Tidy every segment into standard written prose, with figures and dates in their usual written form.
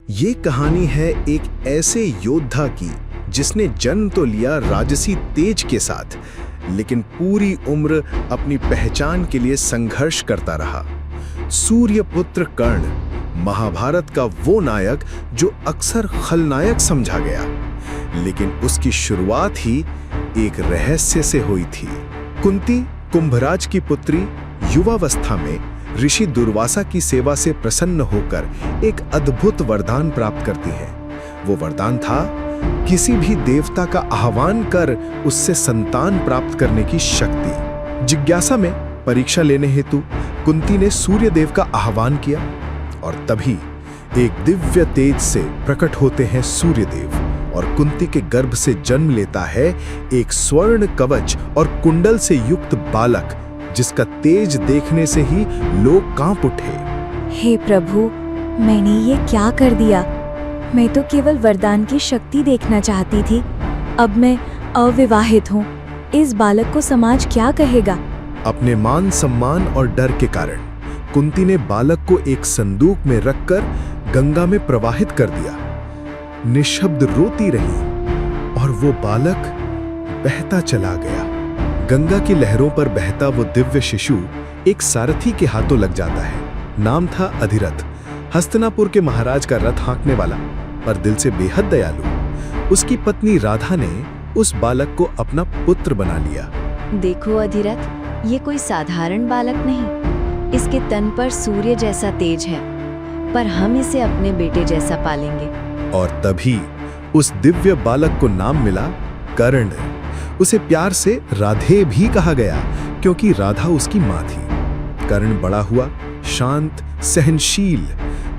ये कहानी है एक ऐसे योद्धा की जिसने जन्म तो लिया राजसी तेज के साथ, लेकिन पूरी उम्र अपनी पहचान के लिए संघर्ष करता रहा। सूर्यपुत्र कर्ण, महाभारत का वो नायक जो अक्सर खलनायक समझा गया, लेकिन उसकी शुरुआत ही एक रहस्य से हुई थी। कुंती, कुंभराज की पुत्री, युवावस्था में ऋषि दुर्वासा की सेवा से प्रसन्न होकर एक अद्भुत वरदान प्राप्त करती है। वो वरदान था किसी भी देवता का आह्वान कर उससे संतान प्राप्त करने की शक्ति। जिज्ञासा में परीक्षा लेने हेतु कुंती ने सूर्यदेव का आह्वान किया और तभी एक दिव्य तेज से प्रकट होते हैं सूर्यदेव और कुंती के गर्भ से जन्म लेता है एक स्वर्ण कवच और कुंडल से युक्त बालक, जिसका तेज देखने से ही लोग कांप उठे। हे प्रभु, मैंने ये क्या कर दिया? मैं तो केवल वरदान की शक्ति देखना चाहती थी। अब मैं अविवाहित हूँ। इस बालक को समाज क्या कहेगा? अपने मान सम्मान और डर के कारण कुंती ने बालक को एक संदूक में रखकर गंगा में प्रवाहित कर दिया। निशब्द रोती रही और वो बालक बहता चला गया। गंगा की लहरों पर बहता वो दिव्य शिशु एक सारथी के हाथों लग जाता है। नाम था अधिरथ, हस्तिनापुर के महाराज का रथ हाँकने वाला, पर दिल से बेहद दयालु। उसकी पत्नी राधा ने उस बालक को अपना पुत्र बना लिया। देखो अधिरथ, ये कोई साधारण बालक नहीं। इसके तन पर सूर्य जैसा तेज है, पर हम इसे अपने बेटे जैसा पालेंगे। और तभी उस दिव्य बालक को नाम मिला कर्ण। उसे प्यार से राधे भी कहा गया क्योंकि राधा उसकी माँ थी। कर्ण बड़ा हुआ, शांत, सहनशील,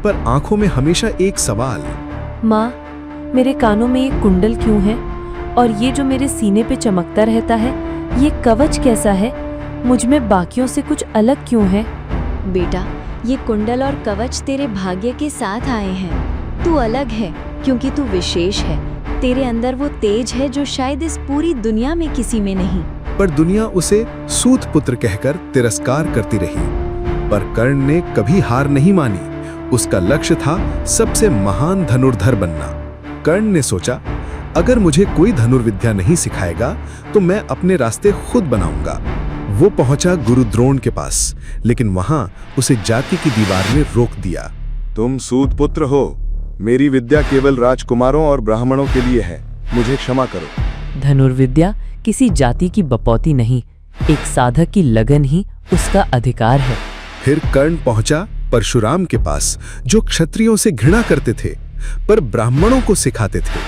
पर आंखों में हमेशा एक सवाल। माँ, मेरे कानों में एक कुंडल क्यों है? और ये जो मेरे सीने पे चमकता रहता है, ये कवच कैसा है? मुझ में बाकियों से कुछ अलग क्यों है? बेटा, ये कुंडल और कवच तेरे भाग्य के साथ आए हैं। तू अलग है क्योंकि तू विशेष है। तेरे अंदर वो तेज है जो शायद इस पूरी दुनिया में किसी में नहीं। पर दुनिया उसे सूत पुत्र कहकर तिरस्कार करती रही, पर कर्ण ने कभी हार नहीं मानी। उसका लक्ष्य था सबसे महान धनुर्धर बनना। कर्ण ने सोचा, अगर मुझे कोई धनुर्विद्या नहीं सिखाएगा तो मैं अपने रास्ते खुद बनाऊंगा। वो पहुंचा गुरु द्रोण के पास, लेकिन वहां उसे जाति की दीवार ने रोक दिया। तुम सूत पुत्र हो, मेरी विद्या केवल राजकुमारों और ब्राह्मणों के लिए है, मुझे क्षमा करो। धनुर्विद्या किसी जाति की बपौती नहीं, एक साधक की लगन ही उसका अधिकार है। फिर कर्ण पहुंचा परशुराम के पास, जो क्षत्रियों से घृणा करते थे पर ब्राह्मणों को सिखाते थे।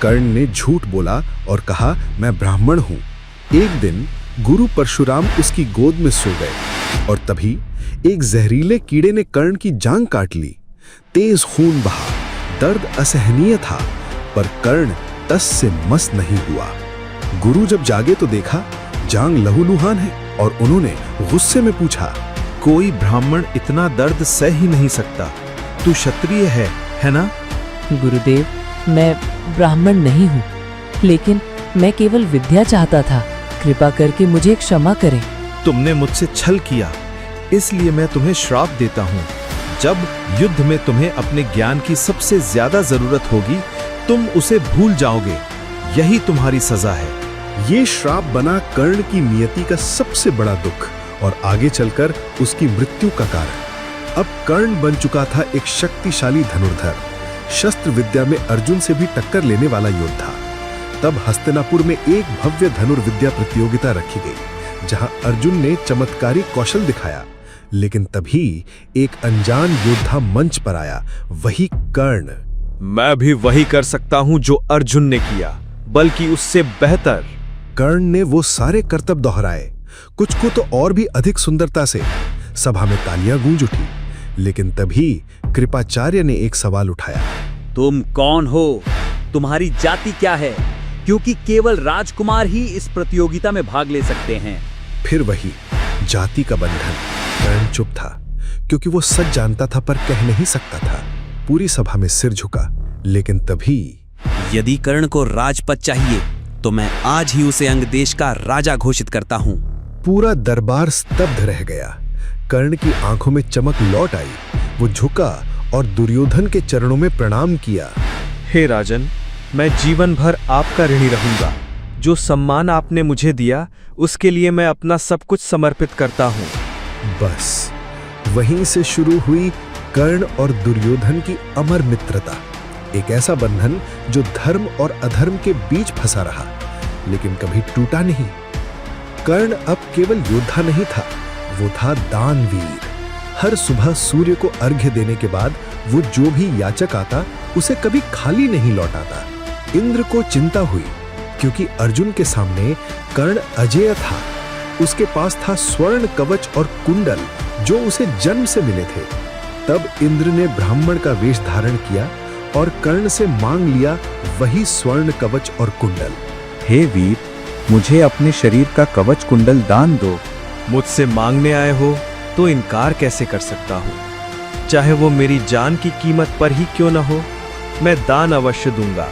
कर्ण ने झूठ बोला और कहा, मैं ब्राह्मण हूं। एक दिन गुरु परशुराम उसकी गोद में सो गए और तभी एक जहरीले कीड़े ने कर्ण की जांघ काट ली। तेज खून बहा, दर्द असहनीय था, पर कर्ण तस से मस नहीं हुआ। गुरु जब जागे तो देखा जांघ लहूलुहान है और उन्होंने गुस्से में पूछा, कोई ब्राह्मण इतना दर्द सह ही नहीं सकता। तू क्षत्रिय है ना? गुरुदेव, मैं ब्राह्मण नहीं हूँ, लेकिन मैं केवल विद्या चाहता था। कृपा करके मुझे क्षमा करें। तुमने मुझसे छल किया, इसलिए मैं तुम्हें श्राप देता हूँ। जब युद्ध में तुम्हें अपने ज्ञान की सबसे ज्यादा जरूरत होगी, तुम उसे भूल जाओगे। यही तुम्हारी सजा है। ये श्राप बना कर्ण की नियति का सबसे बड़ा दुख और आगे चलकर उसकी मृत्यु का कारण। अब कर्ण बन चुका था एक शक्तिशाली धनुर्धर, शस्त्र विद्या में अर्जुन से भी टक्कर लेने वाला योद्धा। तब हस्तिनापुर में एक भव्य धनुर्विद्या प्रतियोगिता रखी गई, जहां अर्जुन ने चमत्कारी कौशल दिखाया। लेकिन तभी एक अनजान योद्धा मंच पर आया, वही कर्ण। मैं भी वही कर सकता हूं जो अर्जुन ने किया, बल्कि उससे बेहतर। कर्ण ने वो सारे करतब दोहराए, कुछ को तो और भी अधिक सुंदरता से। सभा में तालियां गूंज उठी, लेकिन तभी कृपाचार्य ने एक सवाल उठाया। तुम कौन हो? तुम्हारी जाति क्या है? क्योंकि केवल राजकुमार ही इस प्रतियोगिता में भाग ले सकते हैं। फिर वही जाति का बंधन। कर्ण चुप था क्योंकि वो सच जानता था पर कह नहीं सकता था। पूरी सभा में सिर झुका, लेकिन तभी, यदि कर्ण को राजपद चाहिए तो मैं आज ही उसे अंग देश का राजा घोषित करता हूँ। पूरा दरबार स्तब्ध रह गया। कर्ण की आंखों में चमक लौट आई। वो झुका और दुर्योधन के चरणों में प्रणाम किया। हे राजन, मैं जीवन भर आपका ऋणी रहूंगा। जो सम्मान आपने मुझे दिया उसके लिए मैं अपना सब कुछ समर्पित करता हूँ। बस वहीं से शुरू हुई कर्ण और दुर्योधन की अमर मित्रता, एक ऐसा बंधन जो धर्म और अधर्म के बीच फंसा रहा लेकिन कभी टूटा नहीं। कर्ण अब केवल योद्धा नहीं था, वो था दानवीर। हर सुबह सूर्य को अर्घ्य देने के बाद वो जो भी याचक आता उसे कभी खाली नहीं लौटाता। इंद्र को चिंता हुई क्योंकि अर्जुन के सामने कर्ण अजेय था। उसके पास था स्वर्ण कवच और कुंडल जो उसे जन्म से मिले थे। तब इंद्र ने ब्राह्मण का वेश धारण किया और कर्ण से मांग लिया वही स्वर्ण कवच और कुंडल। हे वीर, मुझे अपने शरीर का कवच कुंडल दान दो। मुझसे मांगने आए हो तो इनकार कैसे कर सकता हूँ? चाहे वो मेरी जान की कीमत पर ही क्यों न हो, मैं दान अवश्य दूंगा।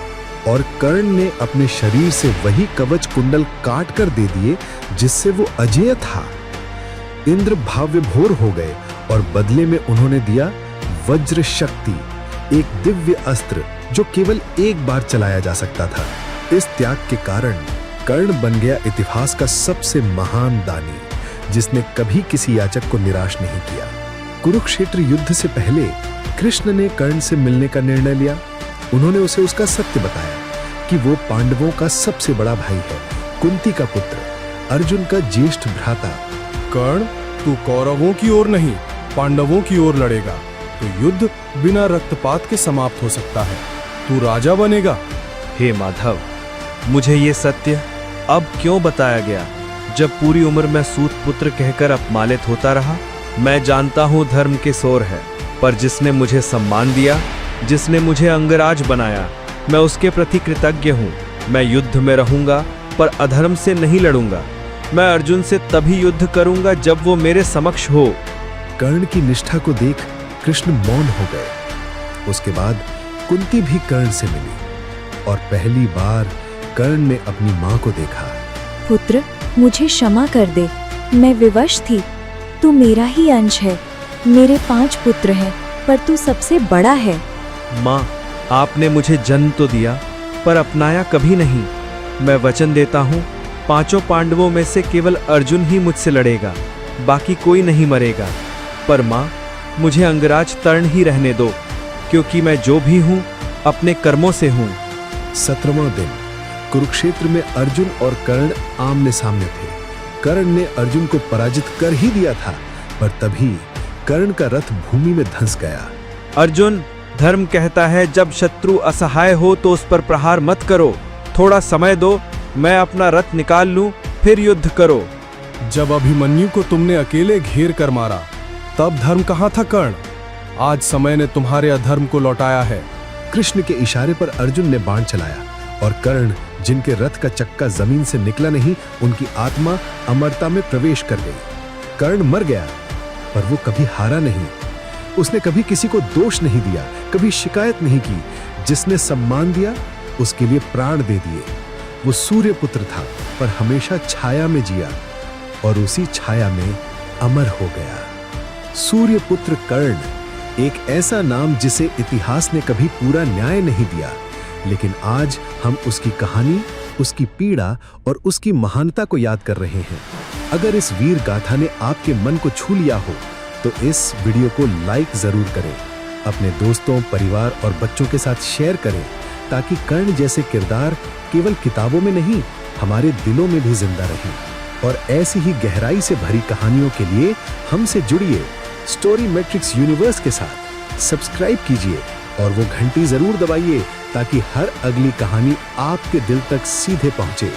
और कर्ण ने अपने शरीर से वही कवच कुंडल काट कर दे दिए जिससे वो अजेय था। इंद्र भाव विभोर हो गए और बदले में उन्होंने दिया वज्र शक्ति, एक दिव्य अस्त्र जो केवल एक बार चलाया जा सकता था। इस त्याग के कारण कर्ण बन गया इतिहास का सबसे महान दानी, जिसने कभी किसी याचक को निराश नहीं किया। कुरुक्षेत्र युद्ध से पहले कृष्ण ने कर्ण से मिलने का निर्णय लिया। उन्होंने उसे उसका सत्य बताया कि वो पांडवों का सबसे बड़ा भाई है, कुंती का पुत्र, अर्जुन का ज्येष्ठ भ्राता। कर्ण, तू कौरवों की ओर नहीं पांडवों की ओर लड़ेगा तो युद्ध बिना रक्तपात के समाप्त हो सकता है। तू राजा बनेगा। हे माधव, मुझे ये सत्य अब क्यों बताया गया जब पूरी उम्र मैं सूत पुत्र कहकर अपमानित होता रहा? मैं जानता हूँ धर्म के सोर है, पर जिसने मुझे सम्मान दिया, जिसने मुझे अंगराज बनाया, मैं उसके प्रति कृतज्ञ हूँ। मैं युद्ध में रहूंगा पर अधर्म से नहीं लड़ूंगा। मैं अर्जुन से तभी युद्ध करूंगा जब वो मेरे समक्ष हो। कर्ण की निष्ठा को देख कृष्ण मौन हो गए। उसके बाद कुंती भी कर्ण से मिली और पहली बार कर्ण ने अपनी मां को देखा। पुत्र, मुझे क्षमा कर दे, मैं विवश थी। तू मेरा ही अंश है। मेरे 5 पुत्र हैं पर तू सबसे बड़ा है। माँ, आपने मुझे जन्म तो दिया पर अपनाया कभी नहीं। मैं वचन देता हूँ 5 पांडवों में से केवल अर्जुन ही मुझसे लड़ेगा, बाकी कोई नहीं मरेगा। पर माँ, मुझे अंगराज तर्ण ही रहने दो, क्योंकि मैं जो भी हूँ अपने कर्मों से हूँ। 17वां दिन कुरुक्षेत्र में अर्जुन और कर्ण आमने सामने थे। कर्ण ने अर्जुन को पराजित कर ही दिया था, पर तभी कर्ण का रथ भूमि में धंस गया। अर्जुन, धर्म कहता है जब शत्रु असहाय हो तो उस पर प्रहार मत करो। थोड़ा समय दो, मैं अपना रथ निकाल लूं, फिर युद्ध करो। जब अभिमन्यु को तुमने अकेले घेर कर मारा तब धर्म कहाँ था कर्ण? आज समय ने तुम्हारे अधर्म को लौटाया है। कृष्ण के इशारे पर अर्जुन ने बाण चलाया और कर्ण, जिनके रथ का चक्का जमीन से निकला नहीं, उनकी आत्मा अमरता में प्रवेश कर गई। कर्ण मर गया पर वो कभी हारा नहीं। उसने कभी किसी को दोष नहीं दिया, कभी शिकायत नहीं की। जिसने सम्मान दिया उसके लिए प्राण दे दिए। वो सूर्य पुत्र था पर हमेशा छाया में जिया और उसी छाया में अमर हो गया। सूर्य पुत्र कर्ण, एक ऐसा नाम जिसे इतिहास ने कभी पूरा न्याय नहीं दिया, लेकिन आज हम उसकी कहानी, उसकी पीड़ा और उसकी महानता को याद कर रहे हैं। अगर इस वीर गाथा ने आपके मन को छू लिया हो तो इस वीडियो को लाइक जरूर करें, अपने दोस्तों, परिवार और बच्चों के साथ शेयर करें, ताकि कर्ण जैसे किरदार केवल किताबों में नहीं, हमारे दिलों में भी जिंदा रहें। और ऐसी ही गहराई से भरी कहानियों के लिए हमसे जुड़िए स्टोरी मैट्रिक्स यूनिवर्स के साथ। सब्सक्राइब कीजिए और वो घंटी जरूर दबाइए ताकि हर अगली कहानी आपके दिल तक सीधे पहुंचे।